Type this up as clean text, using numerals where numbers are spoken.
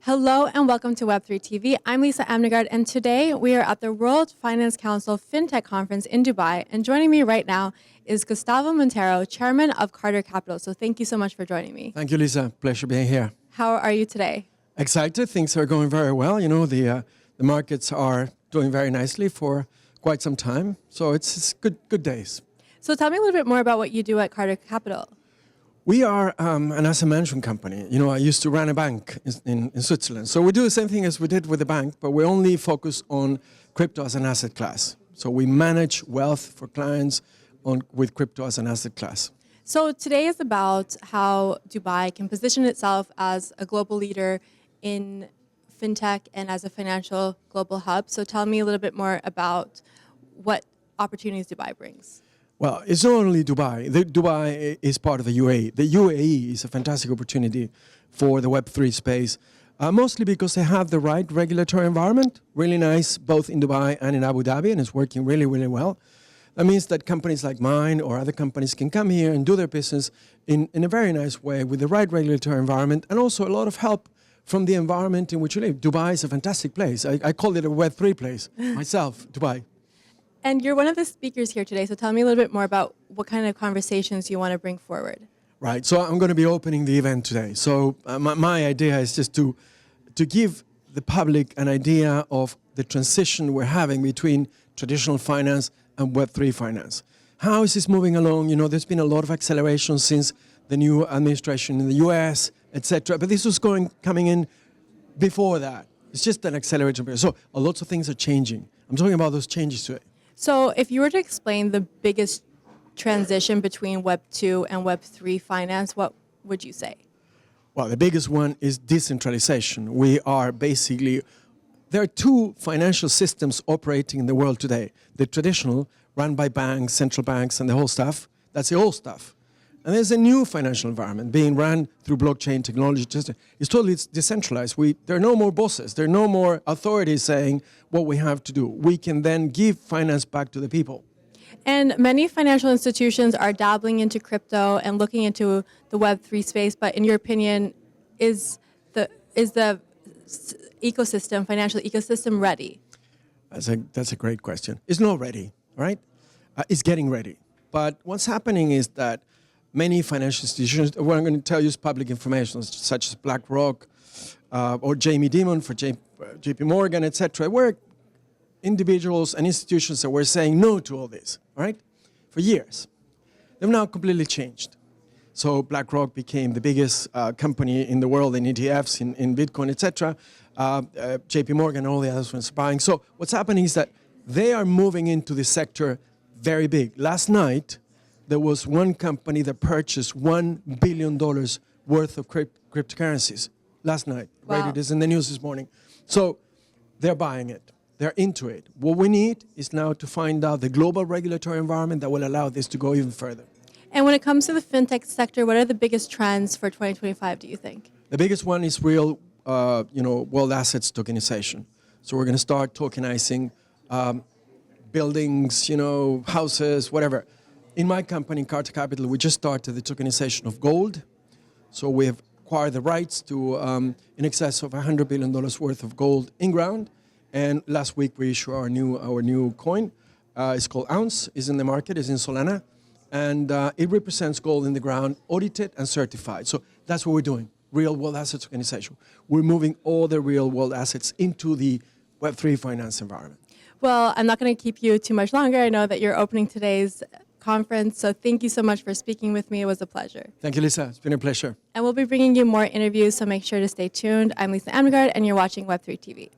Hello and welcome to Web3 TV. I'm Lisa Amnegard, and today we are at the World Finance Council FinTech Conference in Dubai. And joining me right now is Gustavo Montero, Chairman of Carter Capital. So thank you so much for joining me. Thank you, Lisa. Pleasure being here. How are you today? Excited. Things are going very well. You know, the markets are doing very nicely for quite some time. So it's good days. So tell me a little bit more about what you do at Carter Capital. We are an asset management company. You know, I used to run a bank in Switzerland. So we do the same thing as we did with the bank, but we only focus on crypto as an asset class. So we manage wealth for clients with crypto as an asset class. So today is about how Dubai can position itself as a global leader in fintech and as a financial global hub. So tell me a little bit more about what opportunities Dubai brings. Well, it's not only Dubai. Dubai is part of the UAE. The UAE is a fantastic opportunity for the Web3 space, mostly because they have the right regulatory environment, really nice, both in Dubai and in Abu Dhabi, and it's working really, really well. That means that companies like mine or other companies can come here and do their business in a very nice way with the right regulatory environment, and also a lot of help from the environment in which you live. Dubai is a fantastic place. I call it a Web3 place myself, Dubai. And you're one of the speakers here today, so tell me a little bit more about what kind of conversations you want to bring forward. Right, so I'm going to be opening the event today. So my idea is just to give the public an idea of the transition we're having between traditional finance and Web3 finance. How is this moving along? You know, there's been a lot of acceleration since the new administration in the US, etc. But this was coming in before that. It's just an acceleration period. So lots of things are changing. I'm talking about those changes today. So if you were to explain the biggest transition between Web 2 and Web 3 finance, what would you say? Well, the biggest one is decentralization. We are basically, there are two financial systems operating in the world today. The traditional, run by banks, central banks, and the whole stuff. That's the old stuff. And there's a new financial environment being run through blockchain technology. It's totally decentralized. There are no more bosses. There are no more authorities saying what we have to do. We can then give finance back to the people. And many financial institutions are dabbling into crypto and looking into the Web3 space. But in your opinion, is the ecosystem, financial ecosystem, ready? That's a great question. It's not ready, right? It's getting ready. But what's happening is that many financial institutions, what I'm going to tell you is public information, such as BlackRock or Jamie Dimon for JP Morgan, etc., were individuals and institutions that were saying no to all this, right, for years. They've now completely changed. So BlackRock became the biggest company in the world in ETFs, in Bitcoin, etc. JP Morgan and all the others were buying. So what's happening is that they are moving into this sector very big. Last night, there was one company that purchased $1 billion worth of cryptocurrencies last night. Wow. Right, it is in the news this morning. So they're buying it. They're into it. What we need is now to find out the global regulatory environment that will allow this to go even further. And when it comes to the fintech sector, what are the biggest trends for 2025, do you think? The biggest one is real, world assets tokenization. So we're going to start tokenizing buildings, houses, whatever. In my company, Carter Capital, we just started the tokenization of gold. So we have acquired the rights to in excess of $100 billion worth of gold in ground. And last week we issued our new coin. It's called Ounce. It's in the market. It's in Solana. And it represents gold in the ground, audited and certified. So that's what we're doing, real world asset tokenization. We're moving all the real world assets into the Web3 finance environment. Well, I'm not going to keep you too much longer. I know that you're opening today's conference, so thank you so much for speaking with me. It was a pleasure. Thank you, Lisa. It's been a pleasure. And we'll be bringing you more interviews, so make sure to stay tuned. I'm Lisa Amnegard, and you're watching Web3 TV.